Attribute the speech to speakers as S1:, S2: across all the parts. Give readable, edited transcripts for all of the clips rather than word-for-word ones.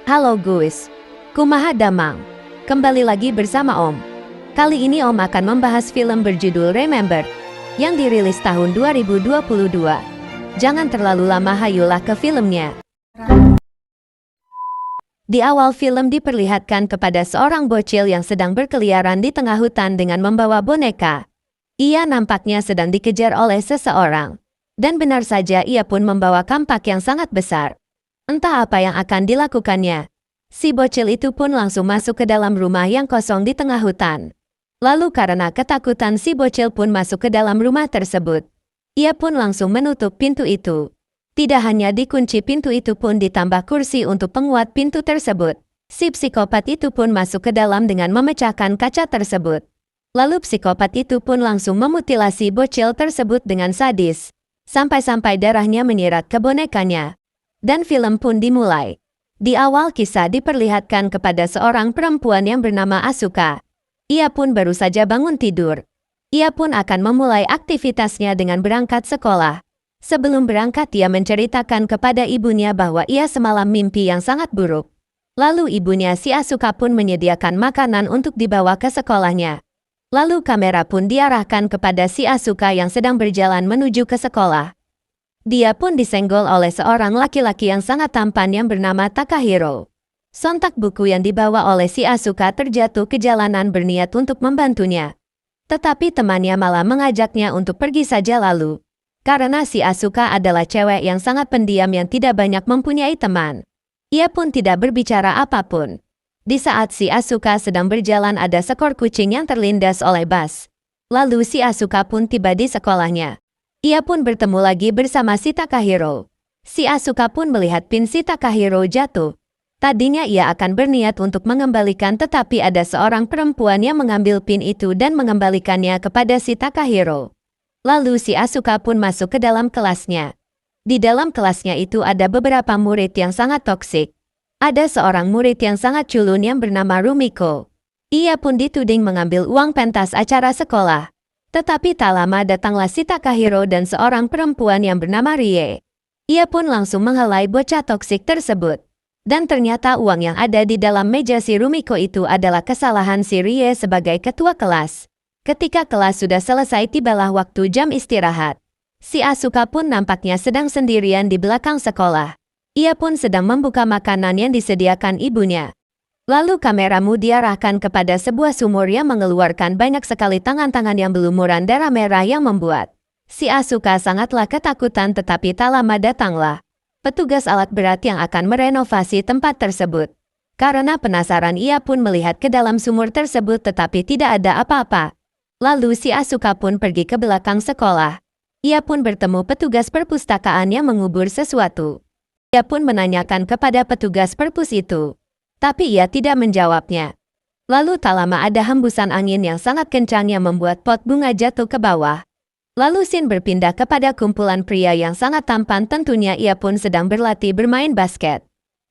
S1: Halo guys, kumaha damang? Kembali lagi bersama Om. Kali ini Om akan membahas film berjudul Remember yang dirilis tahun 2022. Jangan terlalu lama, hayulah ke filmnya. Di awal film diperlihatkan kepada seorang bocil yang sedang berkeliaran di tengah hutan dengan membawa boneka. Ia nampaknya sedang dikejar oleh seseorang. Dan benar saja ia pun membawa kampak yang sangat besar. Entah apa yang akan dilakukannya. Si bocil itu pun langsung masuk ke dalam rumah yang kosong di tengah hutan. Lalu karena ketakutan si bocil pun masuk ke dalam rumah tersebut. Ia pun langsung menutup pintu itu. Tidak hanya dikunci pintu itu pun ditambah kursi untuk penguat pintu tersebut. Si psikopat itu pun masuk ke dalam dengan memecahkan kaca tersebut. Lalu psikopat itu pun langsung memutilasi bocil tersebut dengan sadis. Sampai-sampai darahnya menyirat ke bonekanya. Dan film pun dimulai. Di awal kisah diperlihatkan kepada seorang perempuan yang bernama Asuka. Ia pun baru saja bangun tidur. Ia pun akan memulai aktivitasnya dengan berangkat sekolah. Sebelum berangkat ia menceritakan kepada ibunya bahwa ia semalam mimpi yang sangat buruk. Lalu ibunya si Asuka pun menyediakan makanan untuk dibawa ke sekolahnya. Lalu kamera pun diarahkan kepada si Asuka yang sedang berjalan menuju ke sekolah. Dia pun disenggol oleh seorang laki-laki yang sangat tampan yang bernama Takahiro. Sontak buku yang dibawa oleh si Asuka terjatuh ke jalanan berniat untuk membantunya. Tetapi temannya malah mengajaknya untuk pergi saja lalu. Karena si Asuka adalah cewek yang sangat pendiam yang tidak banyak mempunyai teman. Ia pun tidak berbicara apapun. Di saat si Asuka sedang berjalan ada seekor kucing yang terlindas oleh bus. Lalu si Asuka pun tiba di sekolahnya. Ia pun bertemu lagi bersama si Takahiro. Si Asuka pun melihat pin si Takahiro jatuh. Tadinya ia akan berniat untuk mengembalikan tetapi ada seorang perempuan yang mengambil pin itu dan mengembalikannya kepada si Takahiro. Lalu si Asuka pun masuk ke dalam kelasnya. Di dalam kelasnya itu ada beberapa murid yang sangat toksik. Ada seorang murid yang sangat culun yang bernama Rumiko. Ia pun dituding mengambil uang pentas acara sekolah. Tetapi tak lama datanglah si Takahiro dan seorang perempuan yang bernama Rie. Ia pun langsung menghalai bocah toksik tersebut. Dan ternyata uang yang ada di dalam meja si Rumiko itu adalah kesalahan si Rie sebagai ketua kelas. Ketika kelas sudah selesai tibalah waktu jam istirahat. Si Asuka pun nampaknya sedang sendirian di belakang sekolah. Ia pun sedang membuka makanan yang disediakan ibunya. Lalu kameramu diarahkan kepada sebuah sumur yang mengeluarkan banyak sekali tangan-tangan yang berlumuran darah merah yang membuat si Asuka sangatlah ketakutan tetapi tak lama datanglah petugas alat berat yang akan merenovasi tempat tersebut. Karena penasaran ia pun melihat ke dalam sumur tersebut tetapi tidak ada apa-apa. Lalu si Asuka pun pergi ke belakang sekolah. Ia pun bertemu petugas perpustakaan yang mengubur sesuatu. Ia pun menanyakan kepada petugas perpus itu. Tapi ia tidak menjawabnya. Lalu tak lama ada hembusan angin yang sangat kencang yang membuat pot bunga jatuh ke bawah. Lalu scene berpindah kepada kumpulan pria yang sangat tampan, tentunya ia pun sedang berlatih bermain basket.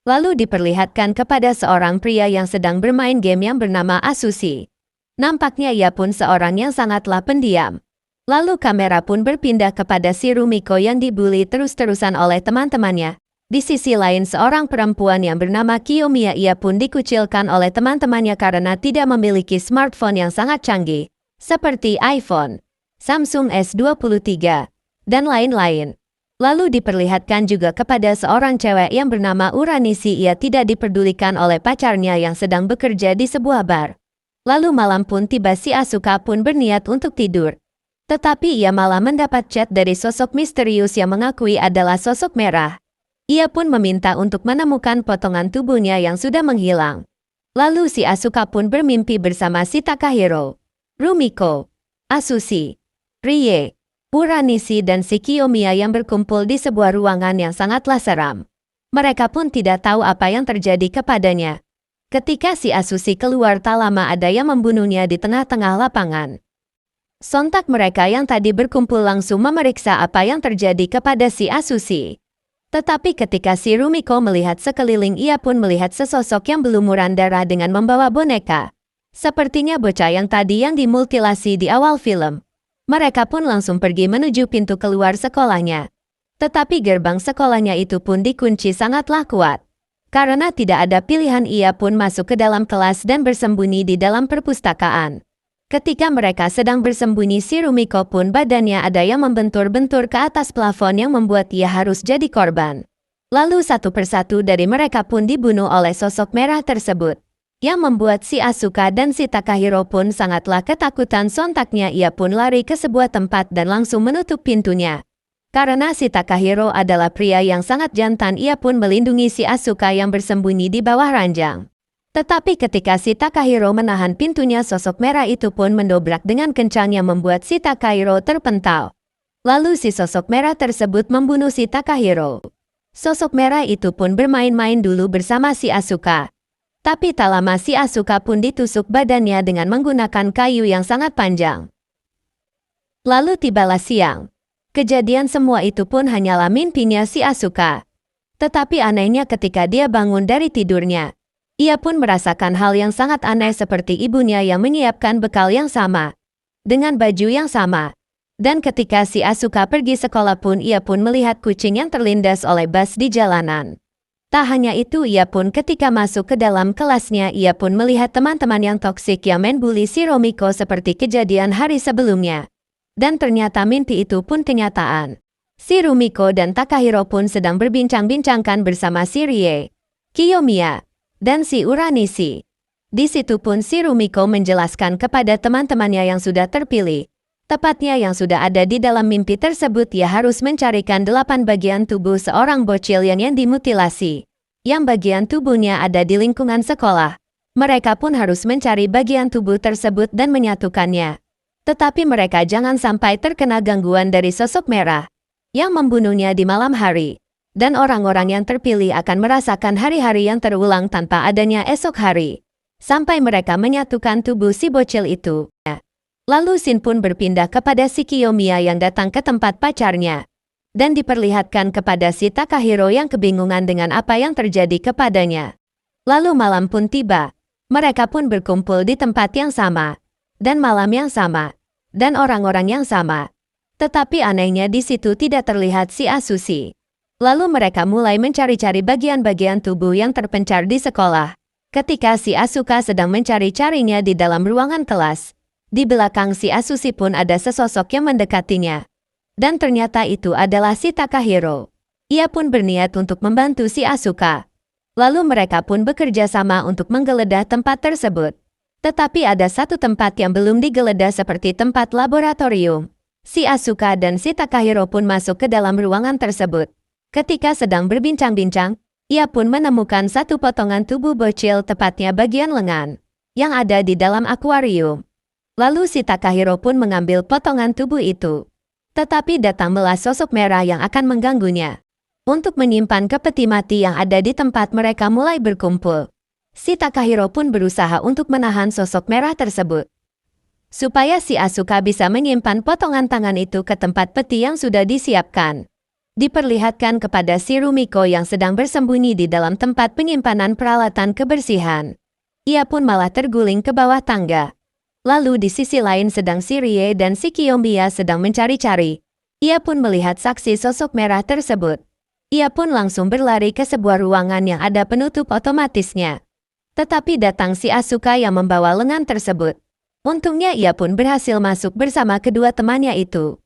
S1: Lalu diperlihatkan kepada seorang pria yang sedang bermain game yang bernama Asushi. Nampaknya ia pun seorang yang sangatlah pendiam. Lalu kamera pun berpindah kepada si Rumiko yang dibully terus-terusan oleh teman-temannya. Di sisi lain seorang perempuan yang bernama Kiyomiya ia pun dikucilkan oleh teman-temannya karena tidak memiliki smartphone yang sangat canggih, seperti iPhone, Samsung S23, dan lain-lain. Lalu diperlihatkan juga kepada seorang cewek yang bernama Uranisi ia tidak diperdulikan oleh pacarnya yang sedang bekerja di sebuah bar. Lalu malam pun tiba si Asuka pun berniat untuk tidur. Tetapi ia malah mendapat chat dari sosok misterius yang mengakui adalah sosok merah. Ia pun meminta untuk menemukan potongan tubuhnya yang sudah menghilang. Lalu si Asuka pun bermimpi bersama si Takahiro, Rumiko, Asushi, Rie, Uranisi dan si Kiyomiya yang berkumpul di sebuah ruangan yang sangatlah seram. Mereka pun tidak tahu apa yang terjadi kepadanya. Ketika si Asushi keluar tak lama ada yang membunuhnya di tengah-tengah lapangan. Sontak mereka yang tadi berkumpul langsung memeriksa apa yang terjadi kepada si Asushi. Tetapi ketika si Rumiko melihat sekeliling ia pun melihat sesosok yang berlumuran darah dengan membawa boneka. Sepertinya bocah yang tadi yang dimutilasi di awal film. Mereka pun langsung pergi menuju pintu keluar sekolahnya. Tetapi gerbang sekolahnya itu pun dikunci sangatlah kuat. Karena tidak ada pilihan, ia pun masuk ke dalam kelas dan bersembunyi di dalam perpustakaan. Ketika mereka sedang bersembunyi, si Rumiko pun badannya ada yang membentur-bentur ke atas plafon yang membuat ia harus jadi korban. Lalu satu persatu dari mereka pun dibunuh oleh sosok merah tersebut, yang membuat si Asuka dan si Takahiro pun sangatlah ketakutan. Sontaknya ia pun lari ke sebuah tempat dan langsung menutup pintunya. Karena si Takahiro adalah pria yang sangat jantan, ia pun melindungi si Asuka yang bersembunyi di bawah ranjang. Tetapi ketika si Takahiro menahan pintunya, sosok merah itu pun mendobrak dengan kencang yang membuat si Takahiro terpental. Lalu si sosok merah tersebut membunuh si Takahiro. Sosok merah itu pun bermain-main dulu bersama si Asuka. Tapi tak lama si Asuka pun ditusuk badannya dengan menggunakan kayu yang sangat panjang. Lalu tibalah siang. Kejadian semua itu pun hanyalah mimpinya si Asuka. Tetapi anehnya ketika dia bangun dari tidurnya, ia pun merasakan hal yang sangat aneh seperti ibunya yang menyiapkan bekal yang sama, dengan baju yang sama. Dan ketika si Asuka pergi sekolah pun ia pun melihat kucing yang terlindas oleh bus di jalanan. Tak hanya itu, ia pun ketika masuk ke dalam kelasnya, ia pun melihat teman-teman yang toksik yang main bully si Rumiko seperti kejadian hari sebelumnya. Dan ternyata mimpi itu pun kenyataan. Si Rumiko dan Takahiro pun sedang berbincang-bincangkan bersama si Rie, Kiyomiya, dan si Uranishi. Di situ pun si Rumiko menjelaskan kepada teman-temannya yang sudah terpilih, tepatnya yang sudah ada di dalam mimpi tersebut, ia harus mencarikan 8 bagian tubuh seorang bocil yang dimutilasi, yang bagian tubuhnya ada di lingkungan sekolah. Mereka pun harus mencari bagian tubuh tersebut dan menyatukannya. Tetapi mereka jangan sampai terkena gangguan dari sosok merah yang membunuhnya di malam hari. Dan orang-orang yang terpilih akan merasakan hari-hari yang terulang tanpa adanya esok hari, sampai mereka menyatukan tubuh si bocil itu. Lalu Shin pun berpindah kepada si Kiyomiya yang datang ke tempat pacarnya, dan diperlihatkan kepada si Takahiro yang kebingungan dengan apa yang terjadi kepadanya. Lalu malam pun tiba. Mereka pun berkumpul di tempat yang sama, dan malam yang sama, dan orang-orang yang sama. Tetapi anehnya di situ tidak terlihat si Asushi. Lalu mereka mulai mencari-cari bagian-bagian tubuh yang terpencar di sekolah. Ketika si Asuka sedang mencari-carinya di dalam ruangan kelas, di belakang si Asushi pun ada sesosok yang mendekatinya. Dan ternyata itu adalah si Takahiro. Ia pun berniat untuk membantu si Asuka. Lalu mereka pun bekerja sama untuk menggeledah tempat tersebut. Tetapi ada satu tempat yang belum digeledah seperti tempat laboratorium. Si Asuka dan si Takahiro pun masuk ke dalam ruangan tersebut. Ketika sedang berbincang-bincang, ia pun menemukan satu potongan tubuh bocil, tepatnya bagian lengan, yang ada di dalam akuarium. Lalu si Takahiro pun mengambil potongan tubuh itu. Tetapi datanglah sosok merah yang akan mengganggunya. Untuk menyimpan ke peti mati yang ada di tempat mereka mulai berkumpul. Si Takahiro pun berusaha untuk menahan sosok merah tersebut, supaya si Asuka bisa menyimpan potongan tangan itu ke tempat peti yang sudah disiapkan. Diperlihatkan kepada si Rumiko yang sedang bersembunyi di dalam tempat penyimpanan peralatan kebersihan. Ia pun malah terguling ke bawah tangga. Lalu di sisi lain sedang si Rie dan si Kiyomiya sedang mencari-cari. Ia pun melihat saksi sosok merah tersebut. Ia pun langsung berlari ke sebuah ruangan yang ada penutup otomatisnya. Tetapi datang si Asuka yang membawa lengan tersebut. Untungnya ia pun berhasil masuk bersama kedua temannya itu.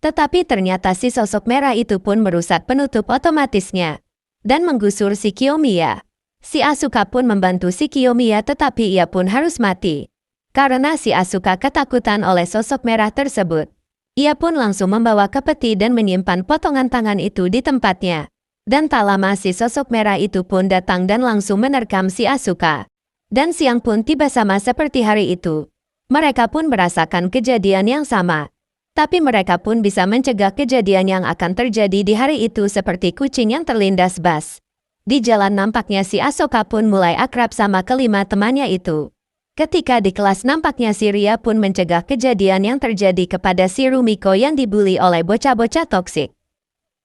S1: Tetapi ternyata si sosok merah itu pun merusak penutup otomatisnya dan menggusur si Kiyomiya. Si Asuka pun membantu si Kiyomiya, tetapi ia pun harus mati. Karena si Asuka ketakutan oleh sosok merah tersebut, ia pun langsung membawa ke peti dan menyimpan potongan tangan itu di tempatnya. Dan tak lama si sosok merah itu pun datang dan langsung menerkam si Asuka. Dan siang pun tiba sama seperti hari itu. Mereka pun merasakan kejadian yang sama. Tapi mereka pun bisa mencegah kejadian yang akan terjadi di hari itu seperti kucing yang terlindas bus. Di jalan nampaknya si Asuka pun mulai akrab sama kelima temannya itu. Ketika di kelas nampaknya si Ria pun mencegah kejadian yang terjadi kepada si Rumiko yang dibully oleh bocah-bocah toksik.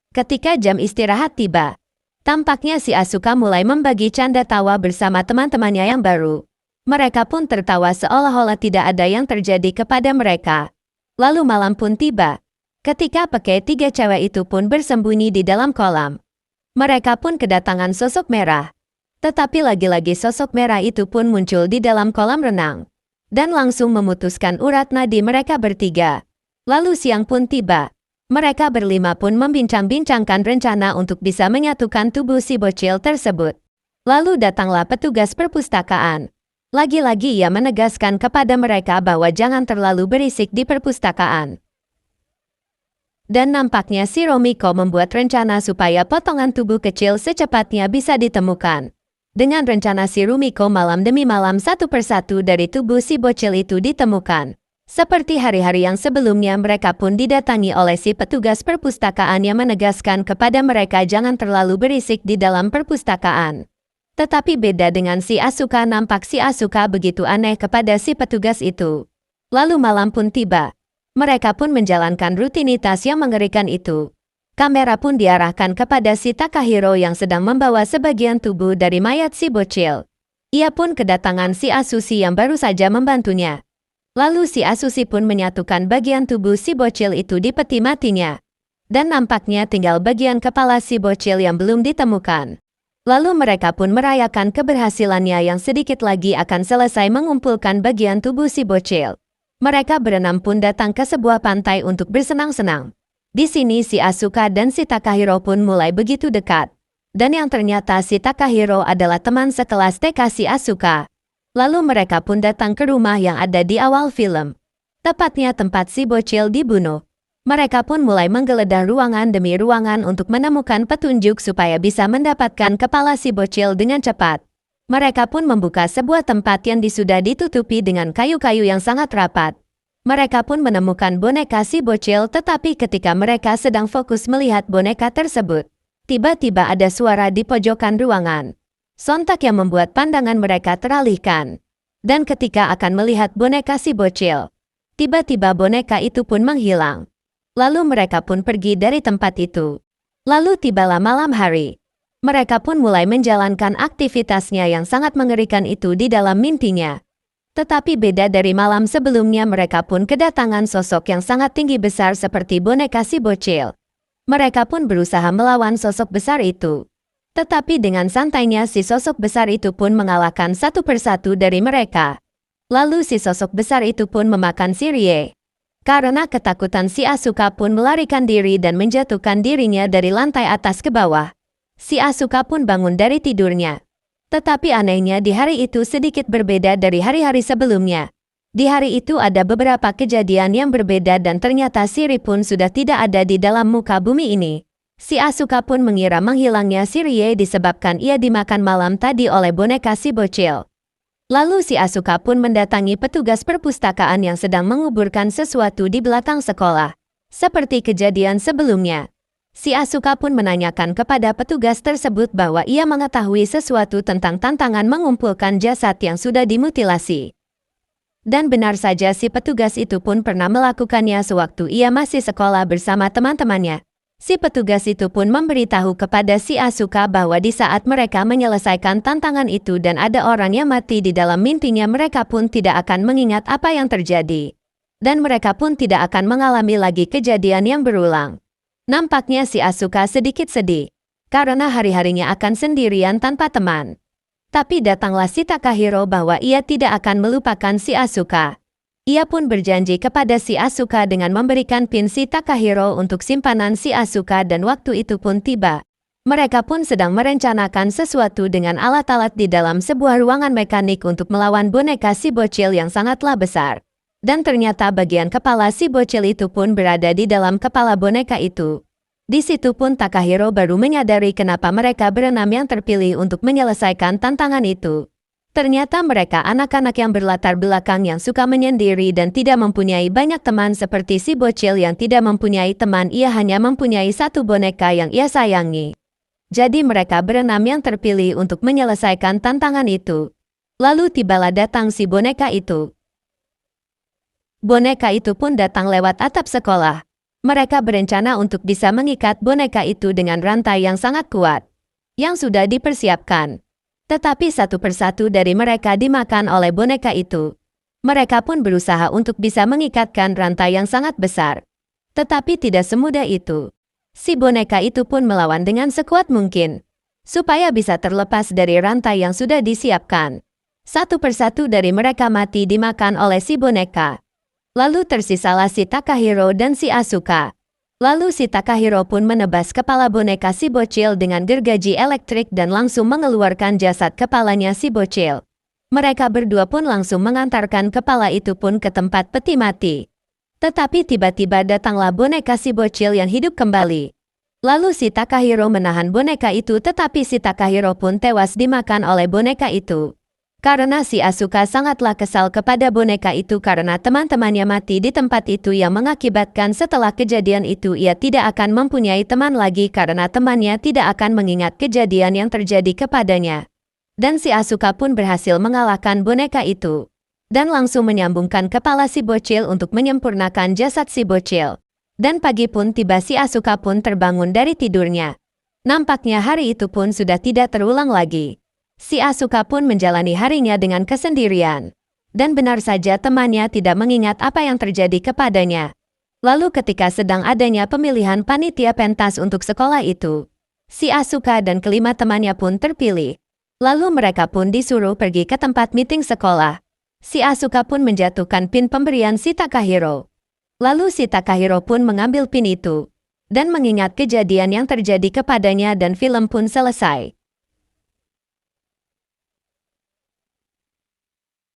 S1: Ketika jam istirahat tiba, tampaknya si Asuka mulai membagi canda tawa bersama teman-temannya yang baru. Mereka pun tertawa seolah-olah tidak ada yang terjadi kepada mereka. Lalu malam pun tiba. Ketika pakai 3 cewek itu pun bersembunyi di dalam kolam. Mereka pun kedatangan sosok merah. Tetapi lagi-lagi sosok merah itu pun muncul di dalam kolam renang. Dan langsung memutuskan urat nadi mereka bertiga. Lalu siang pun tiba. Mereka berlima pun membincang-bincangkan rencana untuk bisa menyatukan tubuh si bocil tersebut. Lalu datanglah petugas perpustakaan. Lagi-lagi ia menegaskan kepada mereka bahwa jangan terlalu berisik di perpustakaan. Dan nampaknya si Romiko membuat rencana supaya potongan tubuh kecil secepatnya bisa ditemukan. Dengan rencana si Rumiko malam demi malam satu persatu dari tubuh si bocil itu ditemukan. Seperti hari-hari yang sebelumnya mereka pun didatangi oleh si petugas perpustakaan yang menegaskan kepada mereka jangan terlalu berisik di dalam perpustakaan. Tetapi beda dengan si Asuka, nampak si Asuka begitu aneh kepada si petugas itu. Lalu malam pun tiba. Mereka pun menjalankan rutinitas yang mengerikan itu. Kamera pun diarahkan kepada si Takahiro yang sedang membawa sebagian tubuh dari mayat si bocil. Ia pun kedatangan si Asushi yang baru saja membantunya. Lalu si Asushi pun menyatukan bagian tubuh si bocil itu di peti matinya. Dan nampaknya tinggal bagian kepala si bocil yang belum ditemukan. Lalu mereka pun merayakan keberhasilannya yang sedikit lagi akan selesai mengumpulkan bagian tubuh si bocil. Mereka berenam pun datang ke sebuah pantai untuk bersenang-senang. Di sini si Asuka dan si Takahiro pun mulai begitu dekat. Dan yang ternyata si Takahiro adalah teman sekelas TK si Asuka. Lalu mereka pun datang ke rumah yang ada di awal film. Tepatnya tempat si bocil dibunuh. Mereka pun mulai menggeledah ruangan demi ruangan untuk menemukan petunjuk supaya bisa mendapatkan kepala si bocil dengan cepat. Mereka pun membuka sebuah tempat yang sudah ditutupi dengan kayu-kayu yang sangat rapat. Mereka pun menemukan boneka si bocil, tetapi ketika mereka sedang fokus melihat boneka tersebut, tiba-tiba ada suara di pojokan ruangan. Sontak yang membuat pandangan mereka teralihkan. Dan ketika akan melihat boneka si bocil, tiba-tiba boneka itu pun menghilang. Lalu mereka pun pergi dari tempat itu. Lalu tibalah malam hari. Mereka pun mulai menjalankan aktivitasnya yang sangat mengerikan itu di dalam mimpinya. Tetapi beda dari malam sebelumnya, mereka pun kedatangan sosok yang sangat tinggi besar seperti boneka si bocil. Mereka pun berusaha melawan sosok besar itu. Tetapi dengan santainya si sosok besar itu pun mengalahkan satu persatu dari mereka. Lalu si sosok besar itu pun memakan si Rie. Karena ketakutan si Asuka pun melarikan diri dan menjatuhkan dirinya dari lantai atas ke bawah. Si Asuka pun bangun dari tidurnya. Tetapi anehnya di hari itu sedikit berbeda dari hari-hari sebelumnya. Di hari itu ada beberapa kejadian yang berbeda dan ternyata si Rie pun sudah tidak ada di dalam muka bumi ini. Si Asuka pun mengira menghilangnya si Rie disebabkan ia dimakan malam tadi oleh boneka si bocil. Lalu si Asuka pun mendatangi petugas perpustakaan yang sedang menguburkan sesuatu di belakang sekolah. Seperti kejadian sebelumnya. Si Asuka pun menanyakan kepada petugas tersebut bahwa ia mengetahui sesuatu tentang tantangan mengumpulkan jasad yang sudah dimutilasi. Dan benar saja si petugas itu pun pernah melakukannya sewaktu ia masih sekolah bersama teman-temannya. Si petugas itu pun memberitahu kepada si Asuka bahwa di saat mereka menyelesaikan tantangan itu dan ada orang yang mati di dalam mimpinya, mereka pun tidak akan mengingat apa yang terjadi. Dan mereka pun tidak akan mengalami lagi kejadian yang berulang. Nampaknya si Asuka sedikit sedih, karena hari-harinya akan sendirian tanpa teman. Tapi datanglah si Takahiro bahwa ia tidak akan melupakan si Asuka. Ia pun berjanji kepada si Asuka dengan memberikan pin si Takahiro untuk simpanan si Asuka dan waktu itu pun tiba. Mereka pun sedang merencanakan sesuatu dengan alat-alat di dalam sebuah ruangan mekanik untuk melawan boneka si bocil yang sangatlah besar. Dan ternyata bagian kepala si bocil itu pun berada di dalam kepala boneka itu. Di situ pun Takahiro baru menyadari kenapa mereka berenam yang terpilih untuk menyelesaikan tantangan itu. Ternyata mereka anak-anak yang berlatar belakang yang suka menyendiri dan tidak mempunyai banyak teman seperti si bocil yang tidak mempunyai teman, ia hanya mempunyai satu boneka yang ia sayangi. Jadi mereka berenam yang terpilih untuk menyelesaikan tantangan itu. Lalu tibalah datang si boneka itu. Boneka itu pun datang lewat atap sekolah. Mereka berencana untuk bisa mengikat boneka itu dengan rantai yang sangat kuat, yang sudah dipersiapkan. Tetapi satu persatu dari mereka dimakan oleh boneka itu. Mereka pun berusaha untuk bisa mengikatkan rantai yang sangat besar. Tetapi tidak semudah itu. Si boneka itu pun melawan dengan sekuat mungkin. supaya bisa terlepas dari rantai yang sudah disiapkan. Satu persatu dari mereka mati dimakan oleh si boneka. Lalu tersisalah si Takahiro dan si Asuka. Lalu si Takahiro pun menebas kepala boneka si bocil dengan gergaji elektrik dan langsung mengeluarkan jasad kepalanya si bocil. Mereka berdua pun langsung mengantarkan kepala itu pun ke tempat peti mati. Tetapi tiba-tiba datanglah boneka si bocil yang hidup kembali. Lalu si Takahiro menahan boneka itu, tetapi si Takahiro pun tewas dimakan oleh boneka itu. Karena si Asuka sangatlah kesal kepada boneka itu karena teman-temannya mati di tempat itu yang mengakibatkan setelah kejadian itu ia tidak akan mempunyai teman lagi karena temannya tidak akan mengingat kejadian yang terjadi kepadanya. Dan si Asuka pun berhasil mengalahkan boneka itu. Dan langsung menyambungkan kepala si bocil untuk menyempurnakan jasad si bocil. Dan pagi pun tiba, si Asuka pun terbangun dari tidurnya. Nampaknya hari itu pun sudah tidak terulang lagi. Si Asuka pun menjalani harinya dengan kesendirian. Dan benar saja temannya tidak mengingat apa yang terjadi kepadanya. Lalu ketika sedang adanya pemilihan panitia pentas untuk sekolah itu, si Asuka dan kelima temannya pun terpilih. Lalu mereka pun disuruh pergi ke tempat meeting sekolah. Si Asuka pun menjatuhkan pin pemberian si Takahiro. Lalu si Takahiro pun mengambil pin itu. Dan mengingat kejadian yang terjadi kepadanya dan film pun selesai.